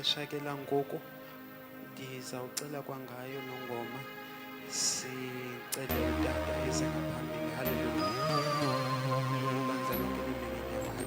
ixesha ke langoku ndizawucela kwangayo lo ngoma sicele utata eze ngaphambili. Haleluya. Banza lonke limele nyabantu.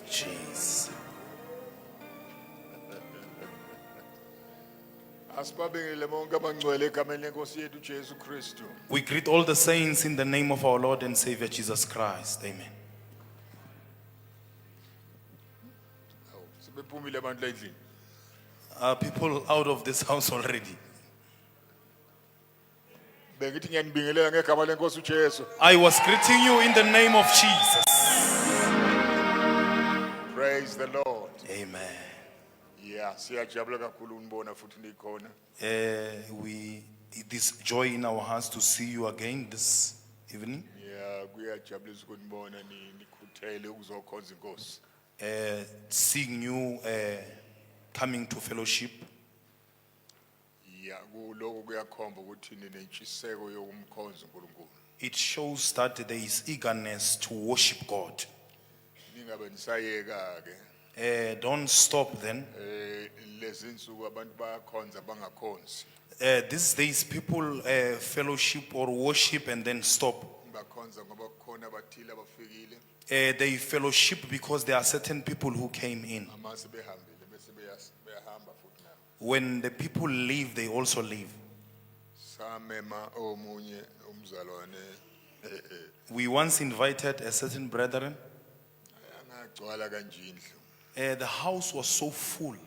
Jeez. We greet all the saints in the name of our Lord and Savior Jesus Christ. Amen. Are people out of this house already? I was greeting you in the name of Jesus. Praise the Lord. Amen. Yeah, siyajabula kakhulu unibona futhi nikhona. It is joy in our hearts to see you again this evening. Yeah, kuyajabulisa ukunibona nikhuthele ukuzokhonza inkosi. Seeing you coming to fellowship. Yeah, kuloko kuyakhomba ukuthi ninentshiseko yokumkhonza uNkulunkulu. It shows that there is eagerness to worship God. Ningabe nisayeka ke. Don't stop then. Lezi insuku abantu bayakhonza bangakhonzi. These days people fellowship or worship and then stop. Bakhonza ngoba kukhona abathile abafikile. They fellowship because there are certain people who came in. Amase behambile bese beyahamba futhi nabo. When the people leave, they also leave. Samema omunye umzalwane. We once invited a certain brethren. Ayangagcwala kanjini. The house was so full.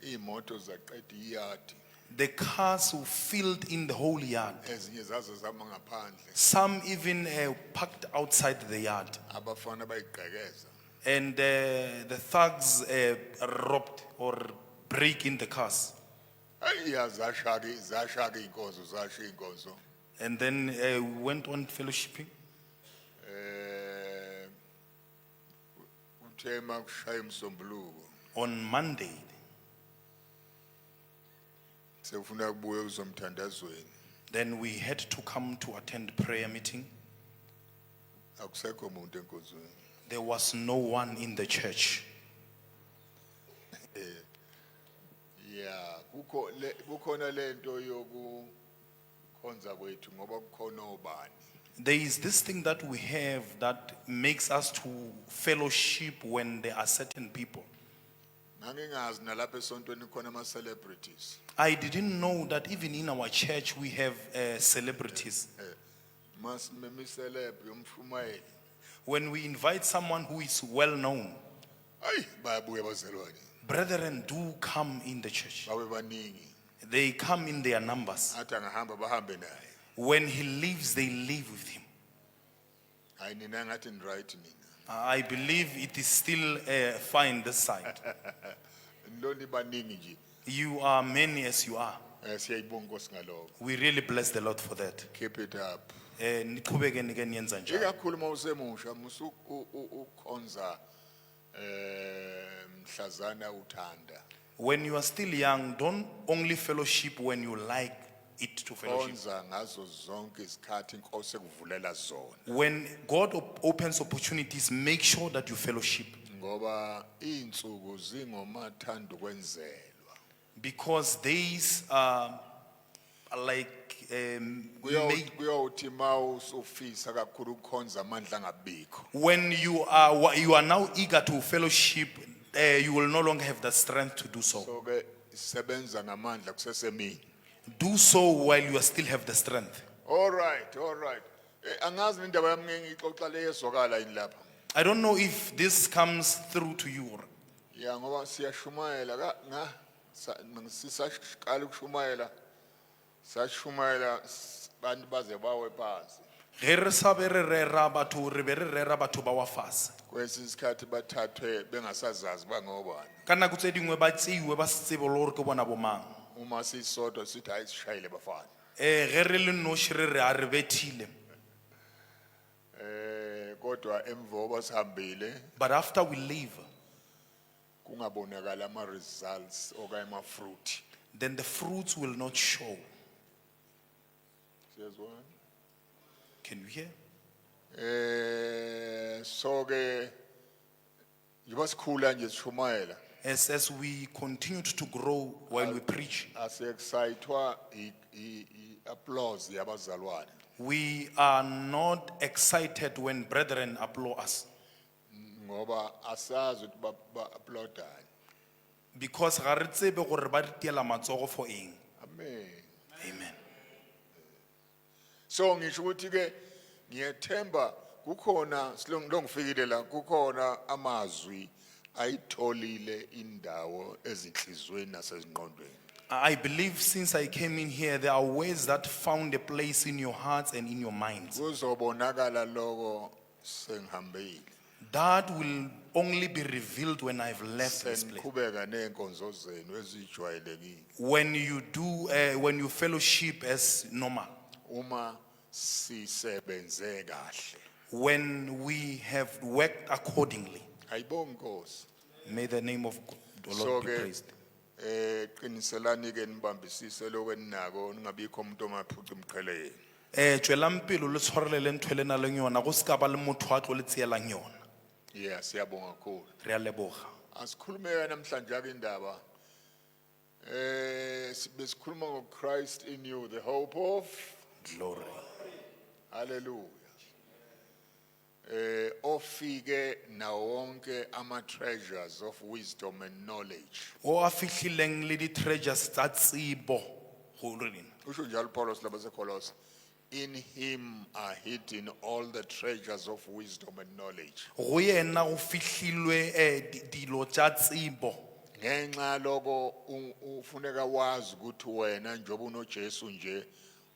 Imoto zaqeda iyard. The cars were filled in the whole yard. Ezinye zazo zama ngaphandle. Some even parked outside the yard. Abafana bayigqekeza. And the thugs robbed or break in the cars. Ayiya zashaka inkonzo zasha inkonzo. And then we went on fellowshipping. Uthema kushaya umsombuluko. On Monday, Sefuna kubuya uzomthandazweni. then we had to come to attend prayer meeting. akusekho umuntu enkonzweni. There was no one in the church. Yeah, kukhona lento yokukhonza kwethu ngoba kukhona obani. There is this thing that we have that makes us to fellowship when there are certain people. Ngangingazi nalapha esontweni khona ama celebrities. I didn't know that even in our church we have celebrities. Mas memi celeb yomshumayeli. When we invite someone who is well known, Ay, bayabuya bazalwane. brethren do come in the church. Babe baningi. They come in their numbers. Athi angahamba bahambe naye. When he leaves, they leave with him. Hayi nina ngathi ni right nina. I believe it is still fine this side. Ndoni baningi nje. You are many as you are. Siyayibonga Nkosi ngalokho. We really bless the Lord for that. Keep it up. Niqhubeke nike niyenza njalo. Ikakhulu mawusemusha musu ukhonza mhlazana uthanda. When you are still young, don't only fellowship when you like it to fellowship. Khonza ngazo zonke izikhathi Inkosi ekuvulela zona. When God opens opportunities, make sure that you fellowship. Ngoba insuku zingomathanda ukwenzelwa. Because days are like made. Kuyawuthi mawusufisa kakhulu ukukhonza amandla ngabikho. When you are now eager to fellowship, you will no longer have the strength to do so. So ke isebenza ngamandla kusesemini. Do so while you still have the strength. All right. Angazi indaba yami ngixoxa leyezwakala yini lapha. I don't know if this comes through to you. Ya ngoba siyashumayela sisaqala ukushumayela sashumayela bantu baze bawe phansi. Ge re sa be re rera batho, re be re rera batho ba wa fase. Kwesinye isikhathi bathathwe bengasazazi bangobani. Ka nako tse dingwe ba tseiwe ba se tsebe le gore ke bona bo mang. Uma sisodwa sithi hayi sishayile bafana. Ge re le noši re re a re bethile. Kodwa emva sihambile But after we leave, kungabonakala ama results okanye ama fruit. then the fruits will not show. Siyazwana? Can you hear? So ke njengoba sikhula nje sishumayela As we continued to grow while we preach, ase-excitedwa i-applause yabazalwane. we are not excited when brethren applaud us. Ngoba asazi ukuthi ba-applaudani. Because ga re tsebe gore ba re tiela matsogo for eng. Amen. Amen. So ngisho ukuthi ke ngiyethemba kukhona silongifikile la kukhona amazwi ayitholile indawo ezinhlizweni nasezingqondweni. I believe since I came in here, there are ways that found a place in your hearts and in your minds. Kuzobonakala lokho sengihambile. That will only be revealed when I've left this place. Seniqhubeka nenkonzo zenu ezijwayelekile. When you do, when you fellowship as normal. Uma sisebenze kahle. When we have worked accordingly. Ayibonge Nkosi. May the name of the So Lord be ke praised. qiniselani ke nibambisise lokho eninako ningabikho umuntu omaphuca umqheleni. Tswelang pele le tshwarelele ntho e le nang le yona, go se ka ba le motho a tlo le tseelang yona. Yeah, siyabonga kakhulu. Re a leboga. Asikhulume namhlanje ke indaba besikhuluma ngoChrist in you, the hope of Glory. hallelujah. Ofike na wonke ama treasures of wisdom and knowledge. O a fihlileng le di treasures tsa tsebo go rena. Usho njalo Paulos lapha seKolose. In him are hidden all the treasures of wisdom and knowledge. Go yena go fihlilwe dilo tsa tsebo. Ngenxa lokho ufuneka wazi ukuthi wena njoba unoJesu nje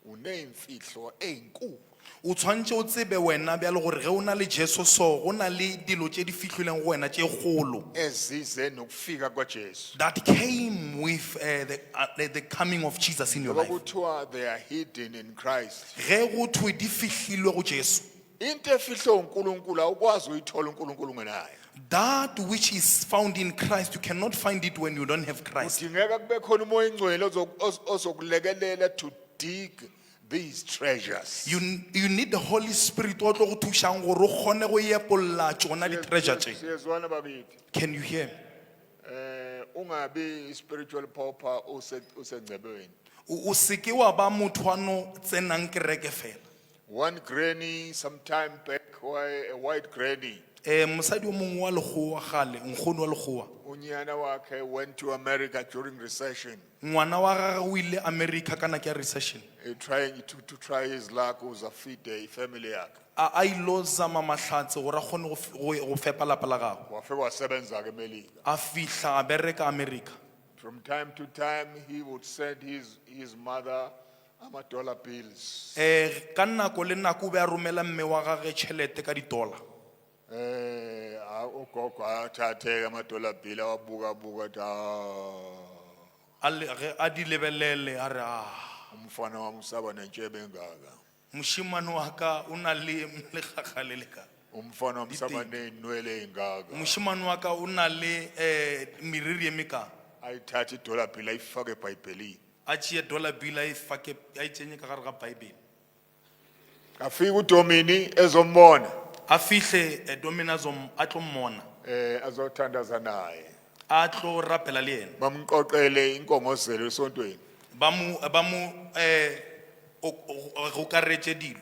unemfihlo ezinkulu. O tshwantse o tsebe wena bja le gore ge o na le Jesu so go na le dilo tse di fihlileng go wena tse golo. Ezize nokufika kwaJesu. That came with the coming of Jesus in your life. Bakuthiwa they are hidden in Christ. Ge go thwe di fihlilwe go Jesu. Into efihlwe uNkulunkulu awukwazi uyithola uNkulunkulu ungenayo. That which is found in Christ, you cannot find it when you don't have Christ. Udingeka kube khona umoya engcwele ozokulekelela to dig these treasures. You need the Holy Spirit o tlo go thushang gore o kgone go epolla tsona di-treasure tse. Siyezwana bakithi. Can you hear? Ungabi spiritual pauper usengcebweni. O seke wa ba motho wa no tsenang kereke fela. One granny sometime back, a white granny, Mosadi o mongwe wa legoa gale, nkgono wa legoa. unyana wakhe went to America during recession, Ngwana wa gagwe o ile America ka nako ya recession. trying to try his luck uza feed a family yakhe. A ilo zama mahlatse gore a kgone go fepa lapa la gagwe. Wafika wasebenza ke eMelika. A fihla a bereka America. From time to time, he would send his mother $dollar bills. Ka nako le nako o be a romela mme wa gagwe tšhelete ka di-dollar. Ugogo athathe $dollar bill awabuka Ge a di lebelele a re umfana wami usaba nentshebe engaka. moshimane wa ka o na le legaga le le ka. Umfana wami usaba nenwele engaka. Moshimane wa ka o na le meriri e mekang. Ayithathe $dollar bill ayifake eBhayibhelini. A tšee dollar bill a e tsenye ka gare ga Bible. Afika uDomini ezombona, A fihle Dominazom a tlo mmona azothandaza naye. a tlo rapela le ena. Bamqoqele inkongozelo esontweni. Ba mo go karetse dilo.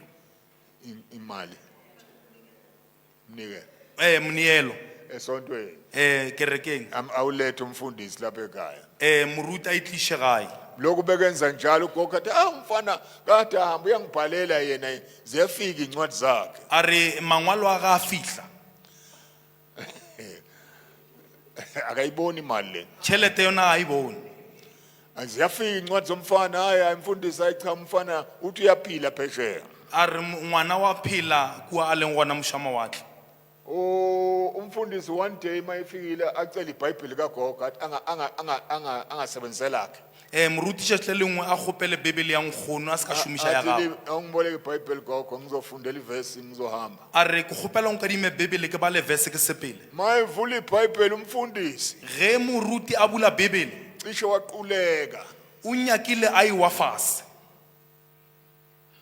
Imali. Mnike Monielo esontweni. kerekeng. Awulethe umfundisi lapha ekhaya. Moruta a itliše gae. Lokhu bekenza njalo ugogo athi umfana kade ahamba uyangibhalela yena ziyafika incwadi zakhe. A re mangwalo a ga a fihla. Akayiboni imali le. Tšhelete yona ga a e bone. Ziyafika incwadi zomfana hayi imfundisi ayicha umfana uthi uyaphila phesheya. A re ngwana wa phela kua a leng gona mošamawatle. Umfundisi one day mayifikile acela iBhayibheli kagogo athi angasebenzelakhe. Morutiša tle lengwe a kgopele Bibele ya nkgono a se ka šomiša ya gago. Angiboleke iBhayibheli gogo ngizofundela ivesi ngizohamba. A re ke kgopela o nkadime Bibele ke bale verse ke sepele. Mayivula iBhayibheli umfundisi Ge moruti a bula Bibele cishe waquleka. o nyakile a ewa fase.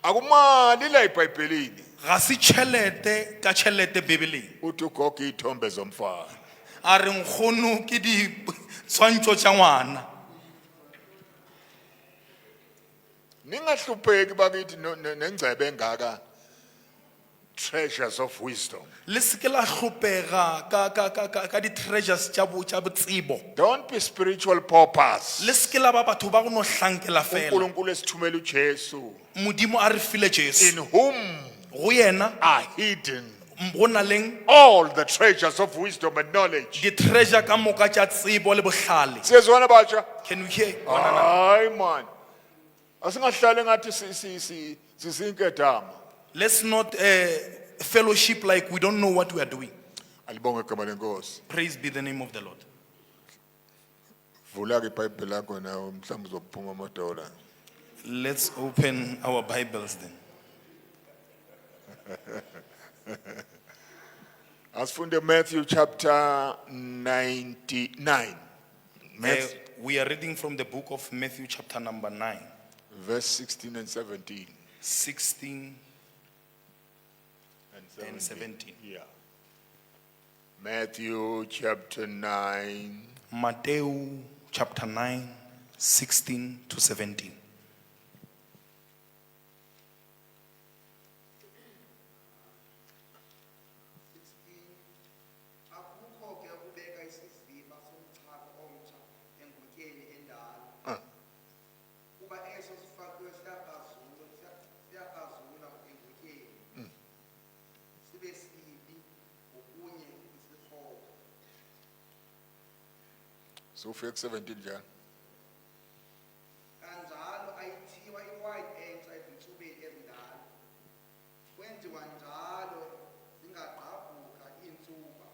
Akumali la iBhayibhelini. Ga se tšhelete ka tšhelete Bibeleng. Uthi ugogo ithombe zomfana. A re nkgono ke di tshwantšho tša ngwana. Ningahlupheki bakithi nengcebe engaka treasures of wisdom. Le seke la hlopega ka di-treasures tša botsebo. Don't be spiritual paupers. Le seke la ba batho ba go no hlankela fela. uNkulunkulu esithumela uJesu, Modimo a re file Jesu. in whom Go yena are hidden go na leng all the treasures of wisdom and knowledge. di-treasure ka moka tša tsebo le bohlale. Siyezwana batsha? Can you hear? Hayi man. Asingahlali ngathi sisinkedama. Let's not fellowship like we don't know what we are doing. Alibonge igama lenkosi. Praise be the name of the Lord. Vula ke iBhayibheli lakho nawe mhlawumbe uzophuma amadola. Let's open our Bibles then. Asifunde Matthew chapter 99. We are reading from the book of Matthew chapter number 9. Verse 16 and 17. 16 and 17. Yeah. Matthew chapter 9. Matthew chapter 9, 16 to 17. So ufike 17 njani? Kanjalo ayithiwa iwayini entsha ezintubeni ezindala. Kwenziwa njalo zingaqabhuka iintsuba.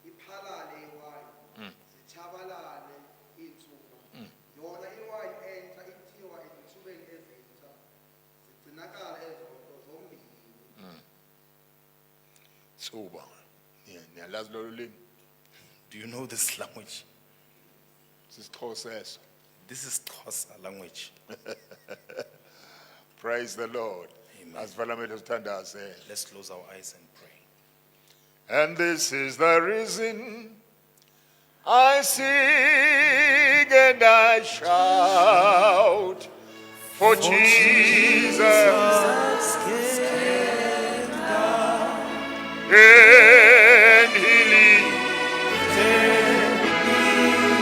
Iphalale iwayini, zitshabalale iintsuba. Yona iwayini entsha ithiwa ezintubeni ezintsha. Zigcinakala ezoto zombili. Tsuba. Niyalazi lolu limi? Do you know this language? Sisixhosa eso. This is Xhosa language. Praise the Lord. Amen. Asivalamele sithandaze. Let's close our eyes and pray. And this is the reason I sing and I shout for Jesus and He lifted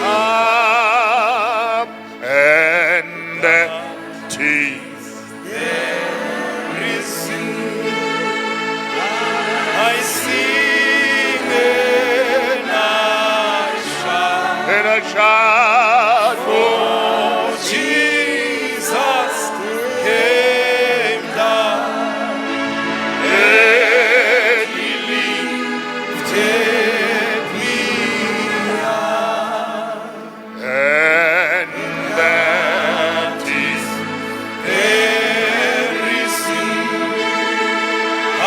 up and tears. I sing And I shout for Jesus came down and He lifted me and that is every sin I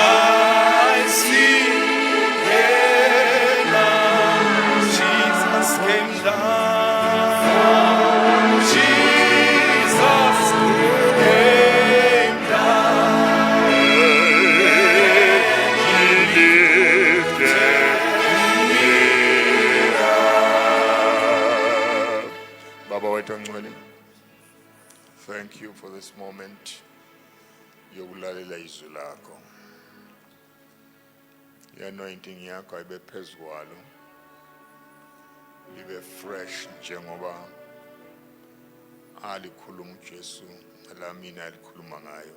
see Jesus came down Jesus came down He lifted me up. Baba wethu ongcwele, thank you for this moment yokulalela izwi lakho. I-anointing yakho ayibe phezu kwalo, libe fresh njengoba alikhuluma uJesu lamina alikhuluma ngayo.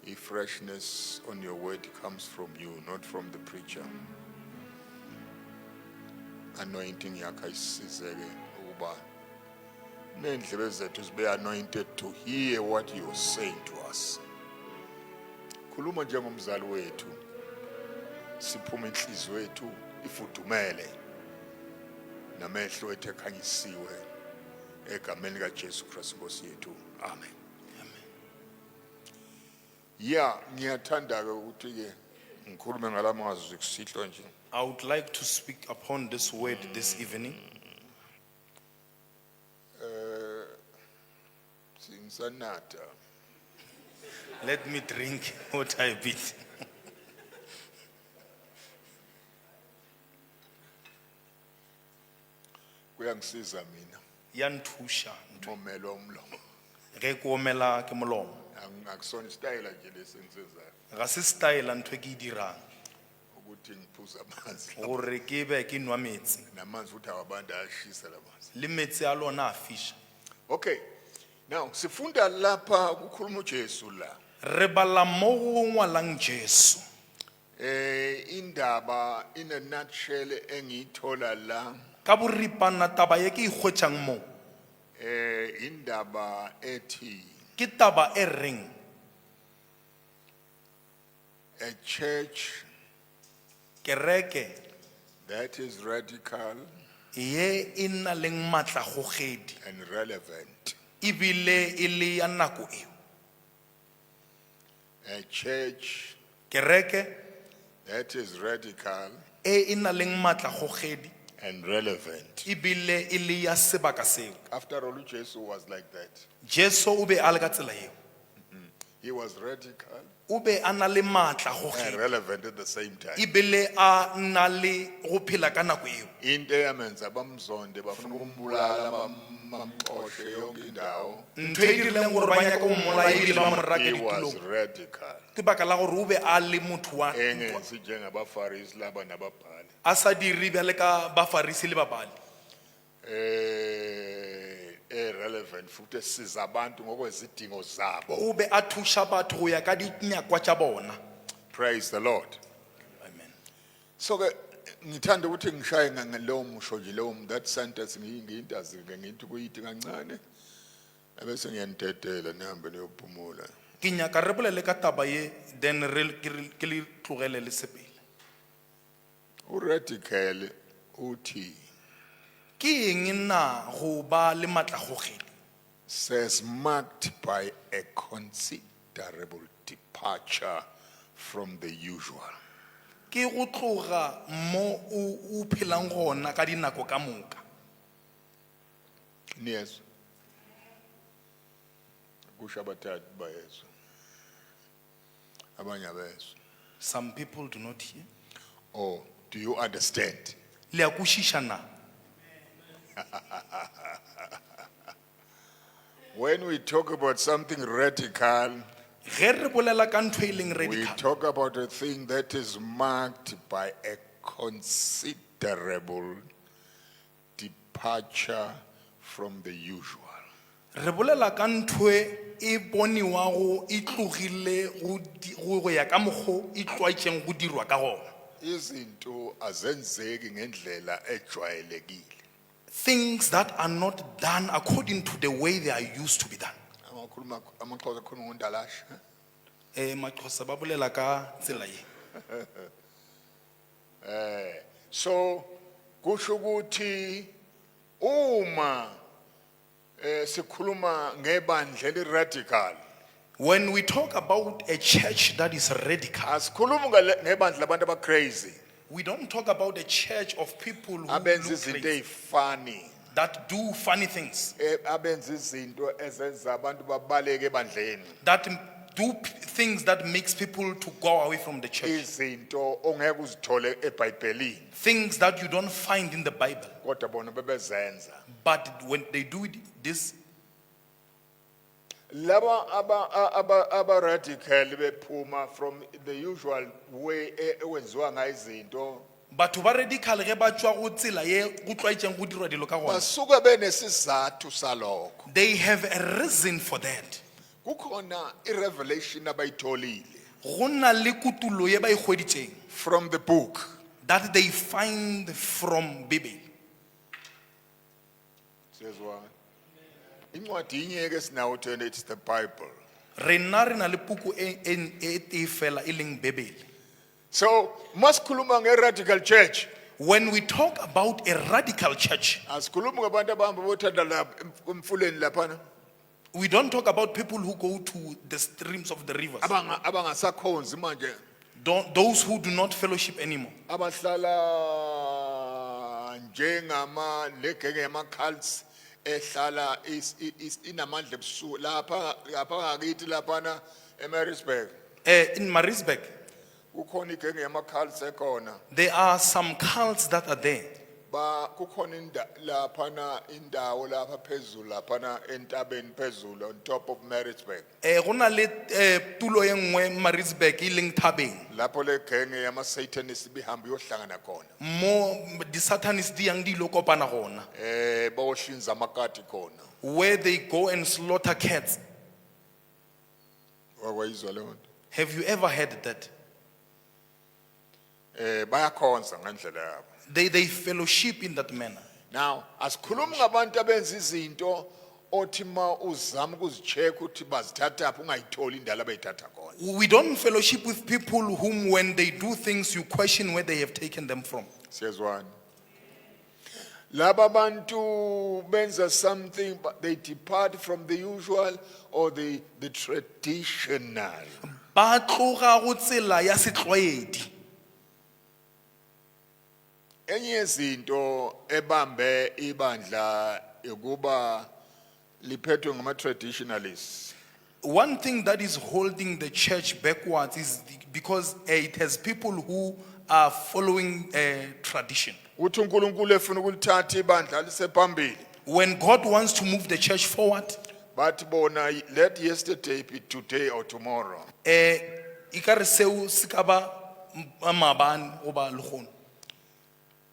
I-freshness on your word comes from you, not from the preacher. Anointing yakho ayisizeke ukuba nendlebe zethu zibe anointed to hear what you are saying to us. Khuluma njengomzali wethu, siphume inhliziyo yethu ifudumele namehlo ethu ekhanyisiwe egameni kaJesu Kristu Nkosi yethu. Amen. Yeah, ngiyathanda ke ukuthi ke ngikhulume ngalamazwi kusihlo nje. I would like to speak upon this word this evening. Sinsanata. Let me drink what I beat. Kuyangisiza mina Yantusha. ngomelo omlomo. Ge ko omela ke molomo. Akusona style nje lesenzizayo Ga se style ntwe ke e dirang. ukuthi ngiphuza amanzi. Gore ke be ke nwa metsi. Namanzi futhi awabantu ayashisa lamanzi. Le metsi a lona a fisha. Okay. Now sifunda lapha kukhuluma uJesu la. Re bala mo go ngwalang Jesu. Indaba in a nutshell engiyithola la Ka boripana taba ye ke igwetšang mo. indaba ethi Ke taba e reng a church kereke that is radical ye e nna leng matlagogedi and relevant. ebile e le ya nako eo. A church Kereke that is radical e nna leng matlagogedi and relevant. ebile e le ya sebaka seo. After all, Jesus was like that. Jesu o be a le ka tsela eo. He was radical O be a na le and matlagogedi relevant at the same time. ebile a na le go phela ka nako eo. Into eyamenza bamzonde bafuna ukumbulala bamxoshe yonke indawo. Ntho e dirileng gore ba nyaka go mmolaya ebile ba mo raka He was ditulong radical. ke baka la gore o be a le motho wa Engenzi njengabaFarisi laba nababhali. a sa dire bjale ka bafarisi le babali. Relevant futhi esiza abantu ngokwezidingo zabo. O be a thusha batho go ya ka dinyakwa tša bona. Praise the Lord. Amen. So ke ngithanda ukuthi ngishaye ngalowo musho nje lowo that sentence ngiyintazi ke ngithi kuyithi kancane ebese ngiyanidedela nihambe niyophumula. Ke nyaka re bolele ka taba ye then ke le tlogele le sepele. Radical uthi Ke eng na go ba le matlagogedi? says marked by a considerable departure from the usual. Ke go tloga mo o phelang gona ka dinako ka moka. Yes. kusho abathathu bayezwa abanye abezwa. Some people do not hear. Oh, do you understand? Le a kwešiša na? When we talk about something radical, Ge re bolela ka ntho e leng we radical. talk about a thing that is marked by a considerable departure from the usual. Re bolela ka ntho e boniwago e tlogile go ya ka mokgwa e tlwaetšeng go dirwa ka gona. Izinto azenzeki ngendlela ejwayelekile. Things that are not done according to the way they are used to be done. Amakhuluma amaXhosa khuluma ngondalashe. Maxhosa ba bolela ka tsela ye. So kusho ukuthi uma sikhuluma ngebandla radical, When we talk about a church that is radical, asikhulumi ngebandla labantu aba crazy we don't talk about a church of people who abenza look izinto crazy, ezifani, that do funny things, abenza izinto ezenza abantu babaleke ebandleni, that do things that makes people to go away from the church. izinto ongeke uzithole eBhayibhelini Things that you don't find in the Bible. kodwa bona bebezenza. But when they do this, Laba aba radical bephuma from the usual way ewenziwa ngayo izinto, batho ba radical ge ba tswa go tsela ye go tlwaetšeng go dirwa dilo ka gona, basuka benesizathu salokho. they have a reason for that. Kukhona irevelation abayitholile Go na le kutulo ye ba e hweditšeng, from the book. that they find from Bible. Siyezwana. Incwadi inye ke sinawo thena, it's the Bible. Rena re na le puku e tee fela e leng Bible. So masikhuluma nge-radical church, When we talk about a radical church, asikhulumi ngabantu abahamba bothanda lapha emfuleni laphana, we don't talk about people who go to the streams of the rivers, abangasakhonzi manje, those who do not fellowship anymore, abahlala njengama negenge yama-cults ehlala inamandla ebusuku lapha ngakithi laphana eMaritzburg. in Marisburg. Kukhona igenge yama-cults ekhona. There are some cults that are there. Kukhona laphana indawo lapha phezulu laphana entabeni phezulu on top of Maritzburg. Go na le tulo e nngwe Marisburg e leng Thabeng, Lapho le genge yama-Satanists bihamba iyohlangana khona. mo di Satanists di yang di lo kopana gona, Bayohlinza amakati khona. where they go and slaughter cats. Wakwayizwa leyo nto? Have you ever heard that? Bayakhonza ngendlela yabo. They fellowship in that manner. Now, asikhulumi ngabantu abenza izinto othi ma uzama ukuzicheck ukuthi bazithathaphi ungayitholi indaba abayithatha khona. We don't fellowship with people whom when they do things you question where they have taken them from. Siyezwana. Laba bantu benza something but they depart from the usual or the traditional. Ba tloga go tsela ya setlwaedi. Enye izinto ebambe ibandla ukuba liphethwe ngama-traditionalists. One thing that is holding the church backwards is because it has people who are following tradition. Uthi uNkulunkulu efuna ukulithatha ibandla lisephambili. When God wants to move the church forward, Bathi bona let yesterday be today or tomorrow. ikare seo se ka ba maabane goba legono,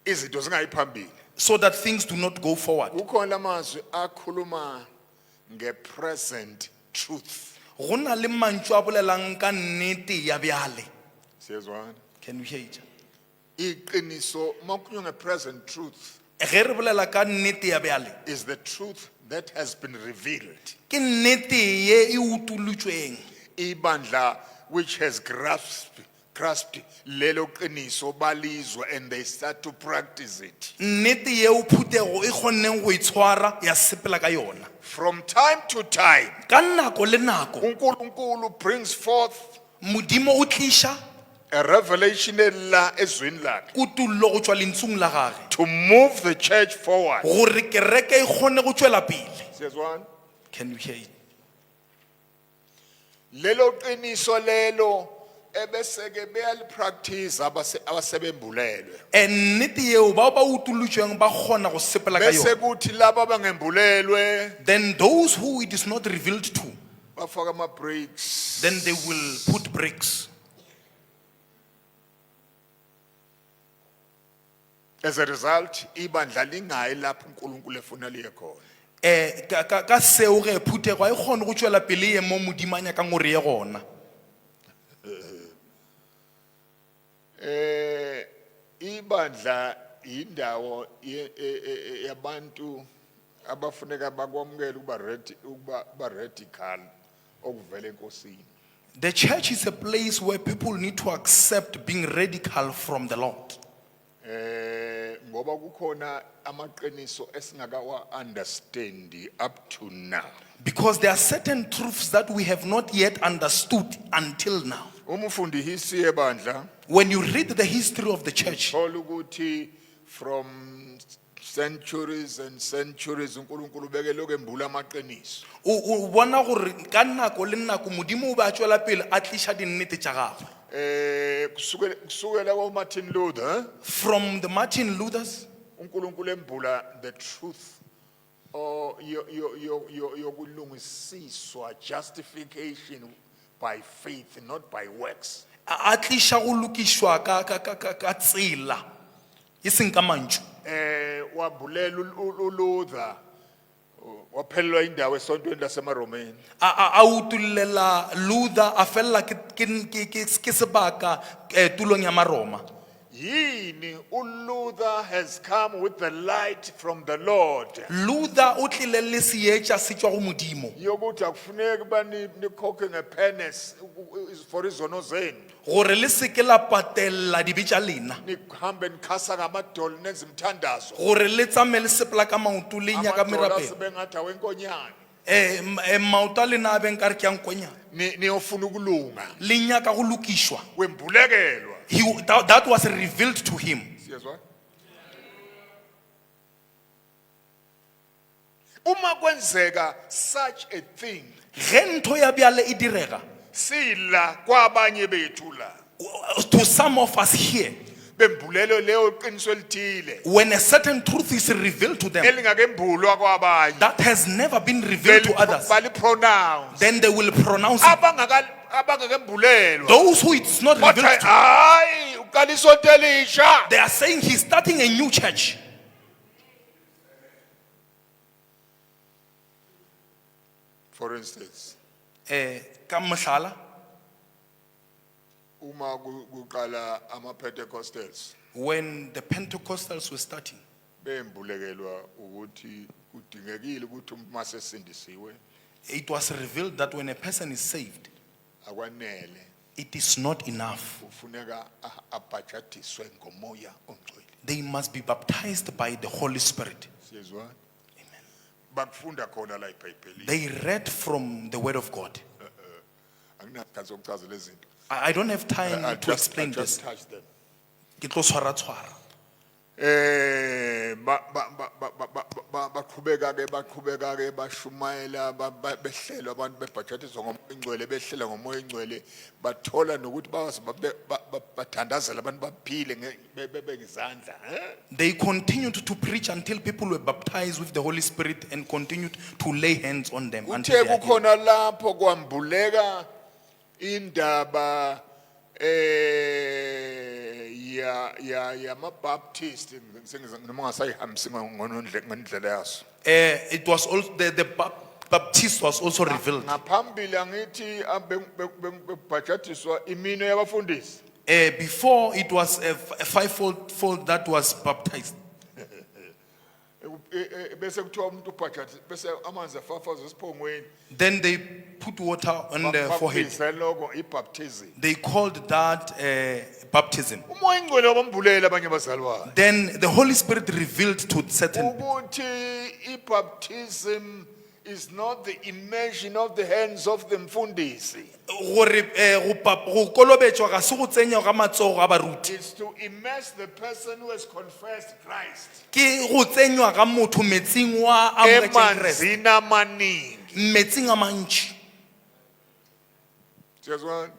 Izinto zingayiphambili. so that things do not go forward. Kukhona amazwi akhuluma nge-present truth. Go na le mantšu a bolelang ka nnete ya bjale. Siyezwana. Can you hear it? Iqiniso makukhulunywa nge-present truth Ge re bolela ka nnete ya bjale, is the truth that has been revealed. ke nnete ye e utolotšweng, Ibandla which has grasped lelo qiniso balizwa and they start to practice it. nnete yeo phutego e kgonneng go itshwara ya sepela ka yona. From time to time, Ka nako le nako uNkulunkulu brings forth Modimo o tliša a revelation la ezwini lakhe kutulo go tšwa lentsung la gage, to move the church forward. gore kereke e kgone go tšwela pele. Siyezwana. Can you hear it? lelo qiniso lelo ebese ke beyalipractice abasebembulelwe And nnete eo bao ba utolotšweng ba kgona go sepela ka bese yona. kuthi laba abangembulelwe Then those who it is not revealed to, bafaka ama breaks then they will put bricks. as a result ibandla lingayi lapho uNkulunkulu efuna liye khona Ka seo ge phuthego a e kgone go tšwela pele ye mo modimanya ka ngore ye gona. ibandla indawo yabantu abafuneka bakwamukela ukuba radical okuvela enkosini The church is a place where people need to accept being radical from the Lord. ngoba kukhona amaqiniso esingakawa understand up to now Because there are certain truths that we have not yet understood until now. uma ufundi history yebandla When you read the history of the church, thola ukuthi from centuries and centuries uNkulunkulu beke lokho embula amaqiniso o bona gore ka nako le nako modimo o ba tšwela pele a tliša dinnete tša gagwe. kusukela kwa Martin Luther From the Martin Luthers, uNkulunkulu embula the truth yokulungisiswa justification by faith not by works a tliša go lokišwa ka tsela e seng ka mantšu. wabulela uLuther waphelelwa indawo esontweni lasemaromeni A utulela Luther a fella ke sebaka tulong ya Maroma. yini uLuther has come with the light from the Lord Luther o tlile le seetša se tšwa go modimo yokuthi akufuneki ba nikhokhe ngepenis for izono zenu gore le seke la patelela dibe tša lena, nihambe nikhasa ngamadolo nenze imthandazo gore le tsame le sepela ka maoto le nyaka amadolo merape. asebengathi awenkonyane Maoto a lena a beng ka re ke a nkonyana, niyofuna ukulunga le nyaka go lokišwa. wembulekelwa That was revealed to him. siyezwa uma kwenzeka such a thing Ge ntho ya bjale e direga, sila kwabanye bethu la to some of us here, bembulelo leyo qiniso elithile when a certain truth is revealed to them elingakembulwa kwabanye that has never been revealed to others, bali pronounce then they will pronounce it. abangakembulelwa Those who it's not bathi revealed to, hayi uqala isonto elisha they are saying he's starting a new church. for instance Ka mohlala, uma kuqala ama-Pentecostals when the Pentecostals were starting, bembulekelwa ukuthi kudingekile ukuthi uma sesindisiwe it was revealed that when a person is saved, akwanele it is not enough. ufuneka abhajadiswe ngomoya ongcwele They must be baptized by the Holy Spirit. siyezwa bakufunda khona la eBhayibhelini They read from the Word of God. anginakhathi ukuchazela izinto I don't have time I'll to just explain this. touch them Ke tlo tshwara-tshwara. baqhubeka ke bashumayela behlelwa abantu bebhajadiswa ngomoya ongcwele behlela ngomoya ongcwele bathola nokuthi bawazi bathandazela abantu baphile ngezandla They continued to preach until people were baptized with the Holy Spirit and continued to lay hands on them until kuthe they are healed. kukhona lapho kwambuleka indaba yama-Baptist noma ngasayihambisi ngendlela yaso It was also the Baptist was also revealed. ngaphambili angithi bebhajadiswa imino yabafundisi Before it was a fivefold that was baptized. bese kuthiwa umuntu ubhajadiswa bese amanzi afafazwe esiphongweni Then they put water on the forehead. bafundise lokho i-baptism They called that baptism. umoya ingcwele wabambulela abanye abazalwane Then the Holy Spirit revealed to certain ukuthi i-baptism is not the immersion of the hands of the mfundisi gore go kolobetšwa ga se go tsenya ga matsogo a baruti, it's to immerse the person who has confessed Christ ke go tsenywa ga motho metsing wa amogetšeng Kreste, emanzini amaningi metsing a mantši. Siyazwana?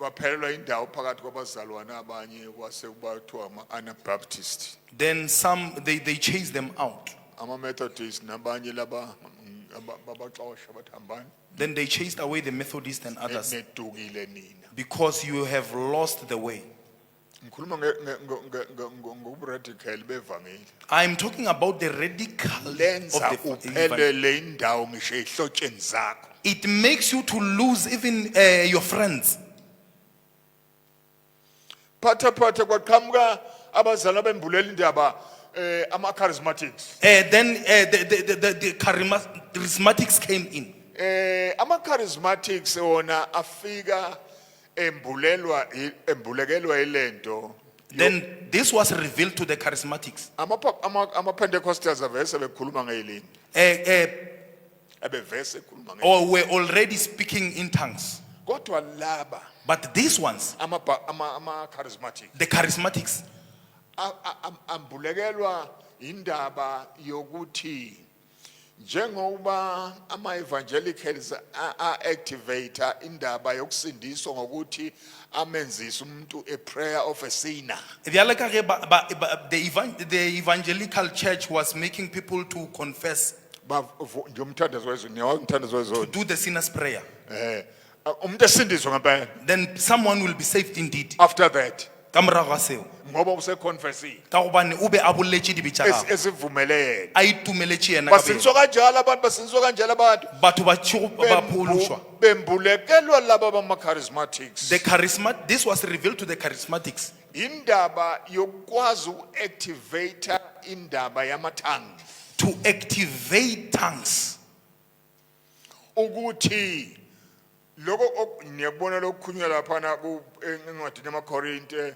Baphelelwa indawo phakathi kwabazalwane abanye kwase kubathiwa ama-Anabaptist. Then some, they chase them out. Ama-Methodist nabanye laba babaxosha bathi hambani. Then they chased away the Methodists and others Nedukile nina. because you have lost the way. Ngikhuluma ngoburadical bevangeli. I'm talking about the radical Lenza of the uphelele indawo ngisho ehlotsheni zakho. It makes you to lose even your friends. Phatha kwaqhamuka abazali abembulela indaba ama-charismatics. Then the charismatics came in. Ama-charismatics wona afika embulekelwa ilento. Then this was revealed to the charismatics. Ama-Pentecostals avese bekhuluma ngelimi. Abevese ekhuluma ngelimi. Or were already speaking in tongues. Kodwa laba But these ones, ama-charismatics the charismatics, ambulekelwa indaba yokuthi njengoba ama-evangelicals a-activate indaba yokusindiswa ngokuthi amenzise umuntu a prayer of a sinner. the evangelical church was making people to confess, Njengomthandazo wezulu, niyawumthandazo wezulu. to do the sinner's prayer. Umuntu esindiswa ngempela. Then someone will be saved indeed. After that, Ka morago ga seo, ngoba useconfessing ka gobane o be a boletse dibe tša gagwe, esivumele yena. a itumeletše yena ka pele. Basindiswa kanjalo abantu, basindiswa kanjalo abantu. Batho ba tšhogo ba phološwa. Bembulekelwa laba bama-charismatics. This was revealed to the charismatics. Indaba yokwazi uku-activate indaba yamathanga. To activate tongues. Ukuthi loko niyakubona lokukhunywa laphana encwadini yamaKorinte,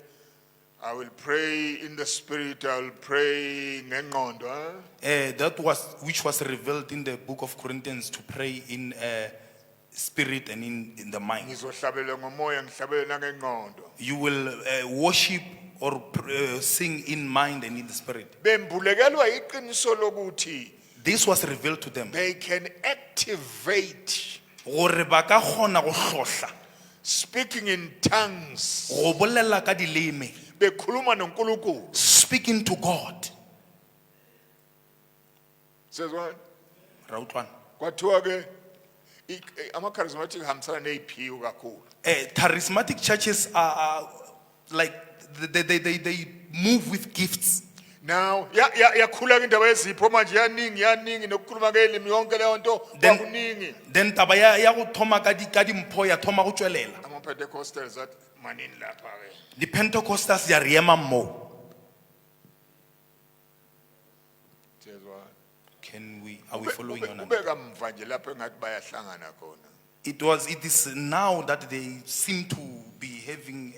I will pray in the spirit, I will pray ngengqondo. That was which was revealed in the book of Corinthians, to pray in spirit and in the mind. Ngizohlabela ngomoya ngihlabele nangengqondo. You will worship or sing in mind and in the spirit. Bembulekelwa iqiniso lokuthi This was revealed to them. they can activate Gore ba ka kgona go hlohla, speaking in tongues, go bolela ka dileme, bekhuluma noNkulunkulu. speaking to God. Sezwana? Ra utlwana? Kwathiwa ke ama-charismatic hambisana ney'phiwo kakhulu. Charismatic churches are like they move with gifts. Now yakhula ke indaba yezipho manje yaningi nokukhuluma ngelimi yonke leyo nto kwakuningi. Then taba ya go thoma ka dimpho ya thoma go tswelela. Ama-Pentecostals athi manini lapha ke. The Pentecostals ya riema mo. Siyezwana? Are we following on? Kube kamva nje lapho engathi bayahlangana khona. It is now that they seem to be having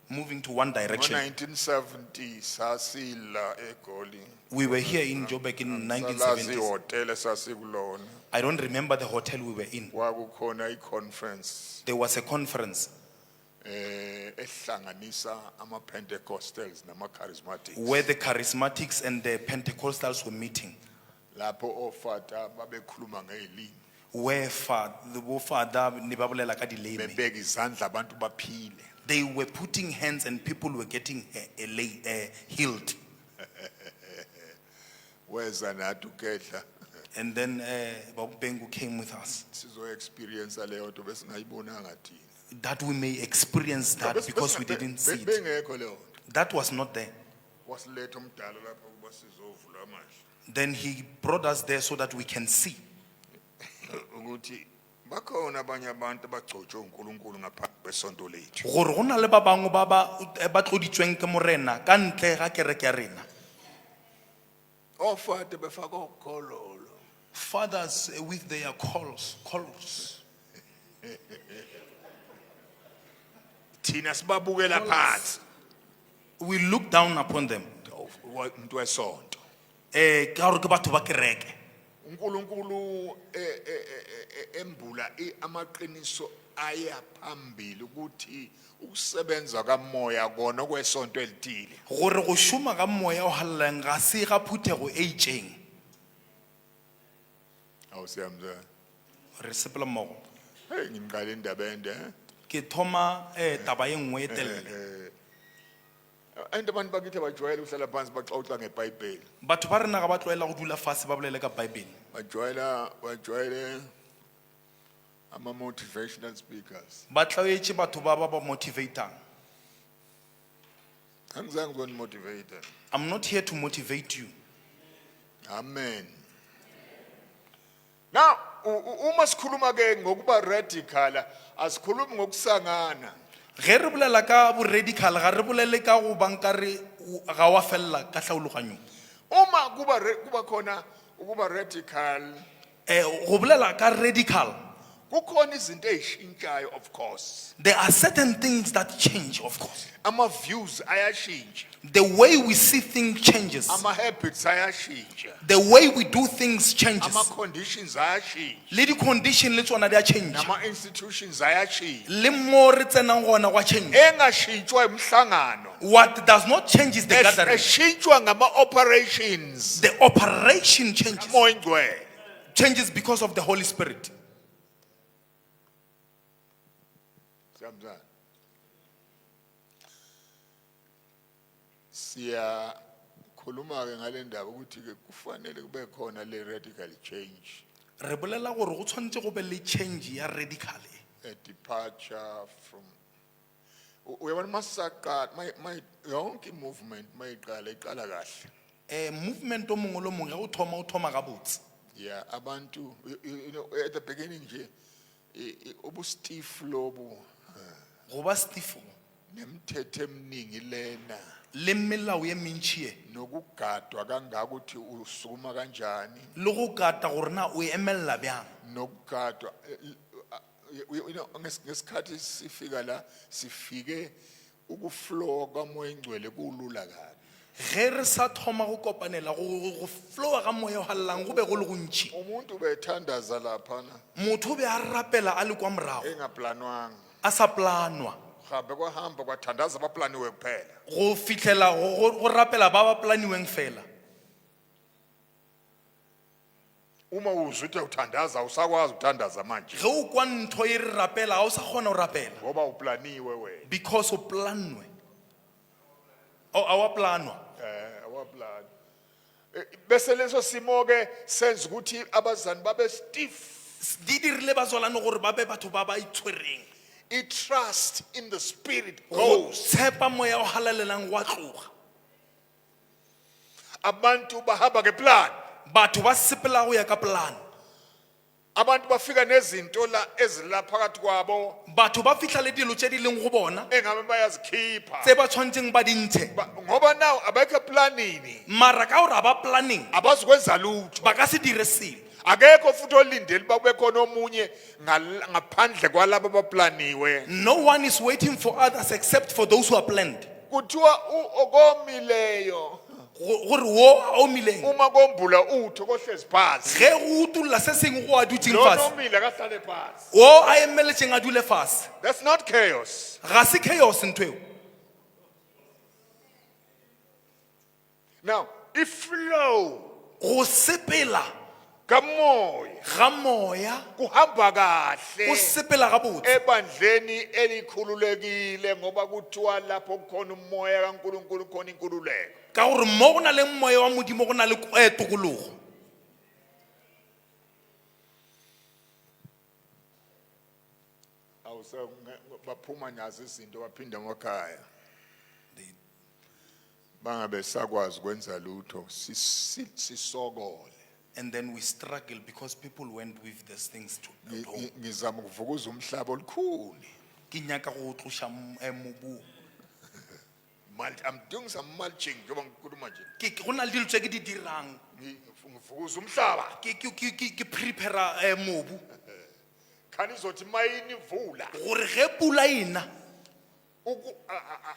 moving to one direction. Ngo-1970 sasila eGoli. We were here in Joburg in Salazi 1970s. ihotela esasikulona. I don't remember the hotel we were in. Kwakukhona i-conference There was a conference ehlanganisa ama-Pentecostals nama-charismatics. where the charismatics and the Pentecostals were meeting. Lapho ofata babekhuluma ngelimi. Where the father ne ba bolela ka dileme. Bebeka izandla abantu baphile. They were putting hands and people were getting healed. Weza nathi ukehla And then Babu Bengu came with us, sizo experience leyo nto besingayibonanga thina. that we may experience that because we didn't see it. Bengekho leyo nto. That was not there. Wasiletha umdala lapha kuba sizovula amehlo. Then he brought us there so that we can see Ukuthi bakhona abanye abantu abagcotshwe uNkulunkulu ngaphandle kwesonto lethu. gore go na le ba bangwe ba tloditsweng ke morena ka ntle ga kereke ya rena. Ofate befaka ukhololo. Fathers with their calls. Thina sibabukela phansi. We look down upon them. Umuntu wesonto. Ka gore ke batho ba kereke. uNkulunkulu embula amaqiniso aya phambili ukuthi ukusebenza kamoya kona kwesonto elithile. Gore go šoma ka moya o hallang ga se ga phuthego e itšeng. Awusiyamza. Re sepela mmogo. Hey ngiqale indaba ende ke thoma taba e nngwe e telele. and abantu bakithi bajwayele uhlala phansi baxoxa ngeBhayibheli. Batho ba rena ga ba tloela go dula fase ba bolele ka Bible. Bajwayele ama motivational speakers. Ba tlaetse batho ba ba motivatang. Angizange ngibone motivator. I'm not here to motivate you. Amen. Now, uma sikhuluma ke ngokuba radical, asikhulumi ngokusangana. Ge re bolela ka bo radical ga re bolele ka go bankare ga wa fella ka hlaologanyong. Uma kuba khona ukuba radical, Go bolela ka radical, kukhona izinto ezishintshayo of course. there are certain things that change, of course. Ama views ayashintsha. The way we see things changes. Ama habits ayashintsha. The way we do things changes. Ama conditions ayashintsha. Le di condition le tsona di a change. Nama institutions ayashintsha. Le mo re tsenang gona wa change. Engashintshwa umhlangano. What does not change is the gathering. Eshintshwa ngama operations. The operation changes. Moya ingcwele. Changes because of the Holy Spirit. Siyamzana. Siya khuluma ke ngale ndaba ukuthi ke kufanele kube khona le radical change, Re bolela gore go tshwantse go be le change ya radical. a departure from uyabona masaka my yonke movement mayiqala iqala kahle. Movement o mongwe le mongwe o thoma ga botse. Yeah, abantu you know at the beginning nje ubu Steve lobu Go ba stifo nemithetho eminingi lena le melao ye mentši e nokugadwa kangaka ukuthi usukuma kanjani le go kata gore na o emelela bjang. nokugadwa you know ngesikhathi sifika la sifike ukuflow kamoya ingcwele kulula kabi. Ge re sa thoma go kopanela go flowa ga moya o halelang go be go le gontši. Umuntu bethandaza lapha na Motho o be a rapela a le kwa morago engaplanwanga a sa planwa gabe kwahamba kwathandaza abaplaniwe kuphela. go fitlhela go rapela ba ba planiweng fela. Uma uzwa ukuthi uthandaza usakwazi uthandaza manje Ge o kwa ntho e re rapela ga o sa kgona go rapela ngoba uplaniwe wena. because o planwe a wa planwa. Awaplan. Bese leso simo ke senza ukuthi abazali babe stiff. Di dirile bazwalane gore ba be batho ba ba itshwereng. I trust in the spirit Go goes. tshepa moya o halalelang wa tloga. Abantu bahamba ngeplan. Batho ba sepela go ya ka plan. Abantu bafika nezinto la ezilaphakathi kwabo Batho ba fitlha le dilo tse di leng go bona engabe bayazikhipha. tse ba tshwantseng ba dintshe. Ngoba now abekho planini Mara ka gore ba planning abazikwenza lutho. ba ka se dire selo. Akekho futhi olindele bakube khona omunye ngaphandle kwalabo abaplaniwe. No one is waiting for others except for those who are planned. Kuthiwa okomileyo Gore wo a omileng uma kombula utho kohlezi phansi. ge go utulla se sengwe go a dutseng Lo fase nomile akahlale phansi. o a emeletseng a dule fase. That's not chaos. Ga se chaos ntho eo. Now, if flow Go sepela kamoya ga moya kuhamba go kahle sepela ga botse ebandleni elikhululekile ngoba kuthiwa lapho kukhona umoya kaNkuluNkulu khona inkululeko. ka gore mo go na le moya wa modimo go na le tokologo. Awuse baphuma nazo izinto baphinda emakhaya. Bangabe sakwazi ukwenza lutho sisokole. And then we struggle because people went with these things to home. Ngizama ukuvukuza umhlaba olukhulu. Ke nyaka go tlosha mobu. I'm doing some mulching njengoba ngikhuluma nje. Go na le dilo tse ke di dirang Ngivukuza umhlaba. ke prepare mobu Khani izothi mayini ivula gore ge pula ena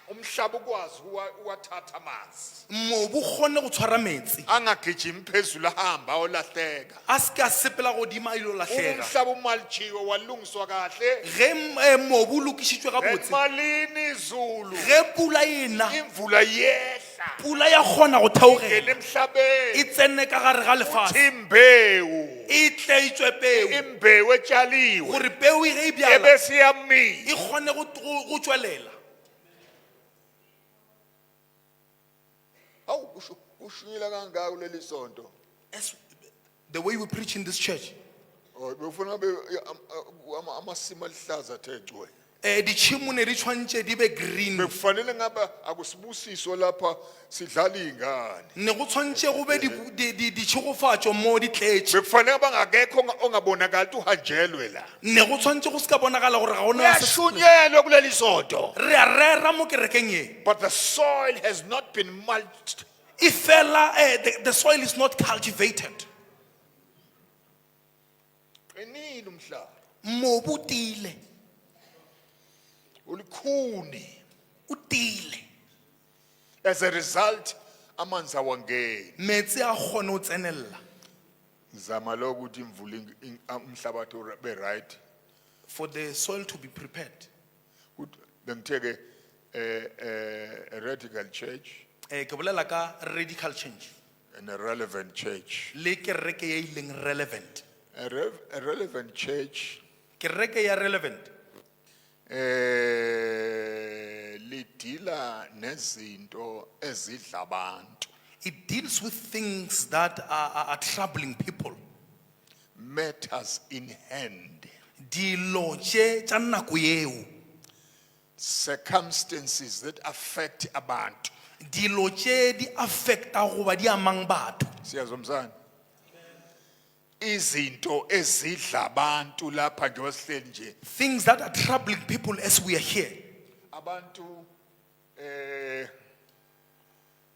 umhlaba ukwazi uwathatha amanzi. mobu kgone go tshwara metsi Angagijimi phezulu ahamba olahleka. a se ka sepela godimo a ilo latlhega. Umhlaba umalchiwe walungiswa kahle. Ge mobu o lokišitšwe ga botse Malini izulu. ge pula ena Imvula yehla. pula ya kgona go theogela Ngene emhlabeni. e tsene ka gare ga lefase Imbewu. e tlaetswe peo imbewu etshaliwe gore peo ge e bjala ebese iyamila. e kgone go tswelela. Hawu kushiyila kangaka kuleli sonto. As the way we preach in this church, Oh, befuna be amasimo alihlaza athe cwe. ditšhimo ne di tshwantse di be green, Bekufanele ngaba akusibusiso lapha sidlala ingane. ne go tshwantse go be ditšhigofatšo mo di tletše, Bekufanele bangakekho ongabonakala uhanjelwe la. ne go tshwantse go se ka bonagala gore ga gona Uyashunyelwa kuleli sonto. re a rera mo kerekeng e. But the soil has not been mulched. E fela the soil is not cultivated, Qinile umhlaba. mobu o tiile, Ulikhuni. o tiile, As a result, amanzi awangeni. metsi a kgone go tsenelela Ngizama lokuthi imvula umhlabathi ube right. for the soil to be prepared. Bengithe a radical church Ke bolela ka radical change and a relevant church. le kereke ye ileng relevant. A relevant church Kereke ya relevant lidila nezinto ezidla abantu. it deals with things that are troubling people, Matters in hand. dilo tše tša nako yeo, Circumstances that affect abantu. dilo tše di affecta goba di amang batho, Siyazomzana. Izinto ezidla abantu lapha nje wasihleli nje. things that are troubling people as we are here. Abantu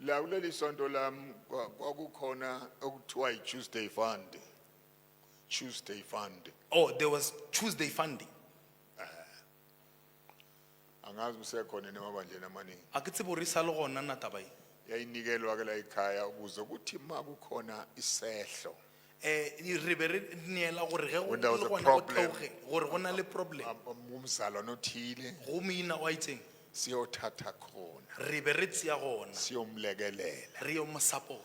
la kuleli sonto lami kwakukhona okuthiwa i-Tuesday fund. Tuesday fund. Oh, there was Tuesday funding. Angazi usekhona nemabandleni amaningi. A ke tsebe gore e sa le gona na taba e. Yayinikelwa ke la ekhaya ukuze kuthi makukhona isehlo. Re be re neela gore ge go When le there was a gona go problem. theoge gore go na le problem Umzalwane othile go moina wa itseng, siyothatha khona. re be re tseya gona Siyomlekelela. re yo mo support.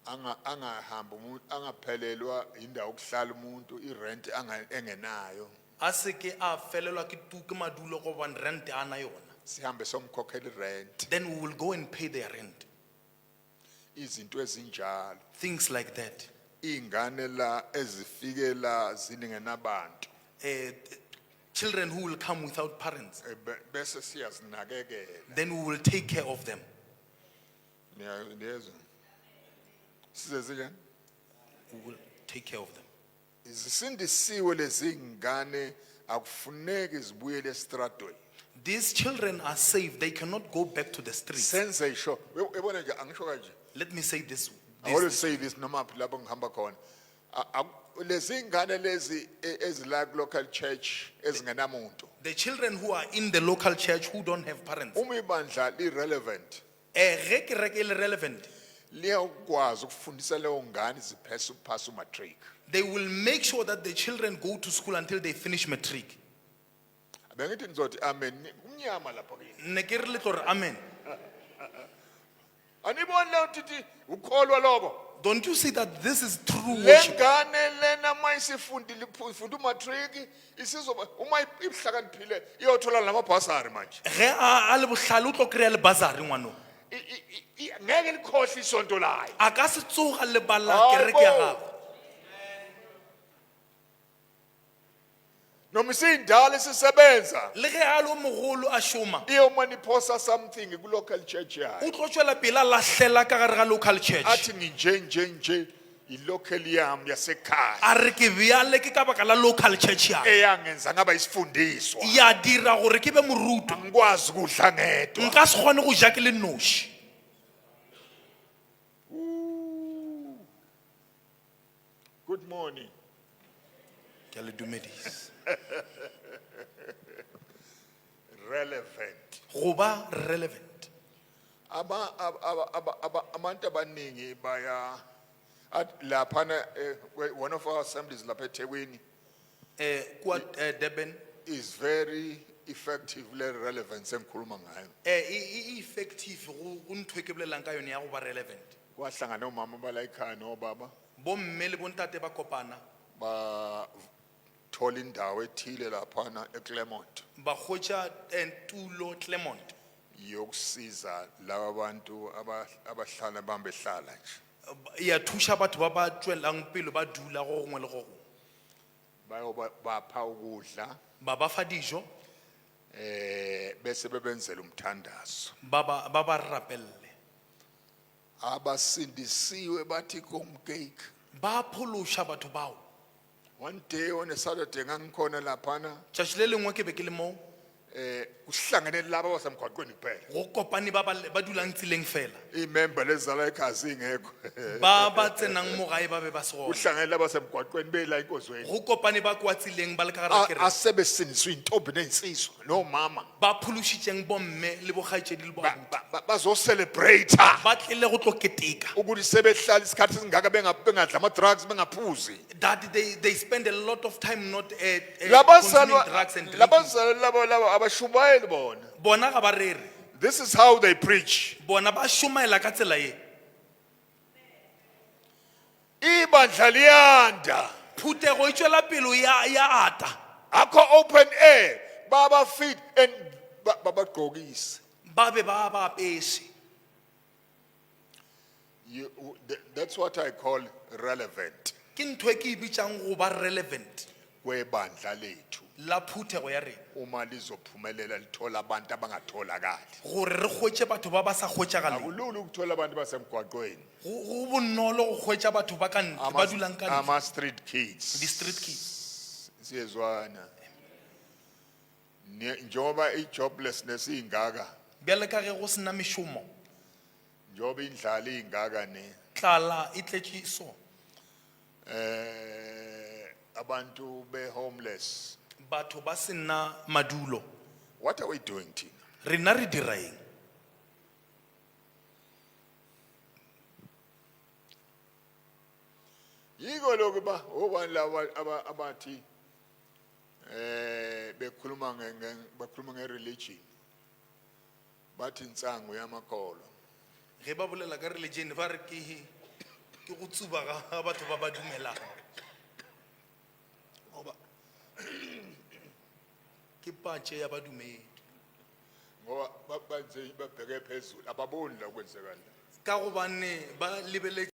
Angahamba umuntu angaphelelwa indawo okuhlala umuntu irent engenayo. A se ke a felelwa ke tuke madulo go ban rent ana yona, Sihambe somkhokhela irent. then we will go and pay their rent. Izinto ezinjalo. Things like that. Ingane la ezifike la ziningenabantu. Children who will come without parents, Bese siyazinakekela. then we will take care of them. Niyezwa? Size njani? We will take care of them. Zisindisiwe lezi ngane akufuneki zibuyele estradweni. These children are safe. They cannot go back to the streets. Senze isho. Yabona nje angisho kanje. Let me say this. I always say this noma phi lapho ngihamba khona. Lezi ngane lezi ezila local church ezingenamuntu. The children who are in the local church who don't have parents, Uma ibandla irrelevant. ge kereke e le relevant, Liyakwazi ukufundisa leyo ngane ziphese upass umatric. they will make sure that the children go to school until they finish matric. Bengithi ngizothi amen umnyama lapha kini. Ne ke re le tlo re amen. Anibona leyo tithi ukholwa lokho. Don't you see that this is true worship? Lengane lena mayisifundile ifunda umatric isizoba uma ihlakaniphile iyothola lamabhasari manje. Ge a le bohlale o tlo kry-a le bursary ngwano, Ngeke likhohle isonto layo. a ka se tsoga lebala Hayi kereke ya bo. gagwe. Noma isindala isisebenza Le ge a le o mogolo a šoma, iyoma niphosa something ku local church yayo. o tlo tšwela pele a lahlela ka gare ga local church, Athi nginje i-local yam yasekhaya a re ke bjale ke ka baka la local church ya eyangenza ngaba isifundiswa. ya dira gore ke be moruto, Angikwazi kudla ngedwa. nka se kgone go ja ke le noši. Good morning. Ke a le dumedisa. Relevant. Go ba relevant. Abantu abaningi baya laphana one of our assemblies lapha eThekwini Kua Durban, is very effectively relevant sengikhuluma ngayo. effective go ntho e ke bolelang ka yone ya go ba relevant. Kwahlangana omama bala ekhaya nobaba Bo mme le bo ntate ba kopana, bathola indawo ethile laphana eClermont ba hwetša tulo Clermont yokusiza laba bantu abahlala bambehlala nje ya thuša batho ba ba tšwelang pele ba dula go gongwe le go gongwe bapha ukudla ba ba fa dijo bese bebenzela umthandazo ba ba rapelle abasindisiwe bathi komcake ba phološa batho bao one day on a Saturday ngangikhona laphana tšatši le lengwe ke be ke le moo kuhlangene laba basemgwaqweni kuphela go kopane ba dulang tseleng fela imember lezala ekhasi ingekho ba tsenang mo gae ba be ba se gona kuhlangene laba basemgwaqweni bela inkozweni go kopane ba kwa tseleng ba le ka gare kereke asebesindiswe intombi nensizwa nomama ba phološitšeng bomme le bogaetšedi le boabuti bazocelebrate ba tlile go tlo keteka ukuthi sebehlala isikhathi esingaka bengadla ama-drugs bengaphuzi that they spend a lot of time not consuming labazalwa drugs and drinking. labo abashumayeli Bona ga ba rere this is how they preach bona ba shumaela ka tsela ye ibandla liyanda phutego e tšwela pelo ya ata akho open air baba feed and babagqokise ba be ba apese that's what I call relevant ke ntho e ke e bitšang go ba relevant kwebandla lethu la phuthego ya rena uma lizophumelela lithola abantu abangatholakali gore re hwetše batho ba ba sa hwetšagaleng akulula ukuthola abantu basemgwaqweni go bonolo go hwetša batho ba ka ntle ba dulang ka ntle ama-street kids di-street kids siyezwana njengoba i-joblessness ingaka bjale ka ge go sena mešomo njengoba indlala ingaka ne tlala e tletše so abantu be-homeless batho ba sena madulo what are we doing Tina? rena re diraeng yiko lokhu ba obani laba abathi bekhuluma nge-religion bathi insangu yamakholwa ge ba bolela ka religion ba re ke go tsuba ga batho ba ba dumelang ke patše ya badumedi ngoba babheke phezulu ababoni la kwenzekala ka gobane ba lebeletse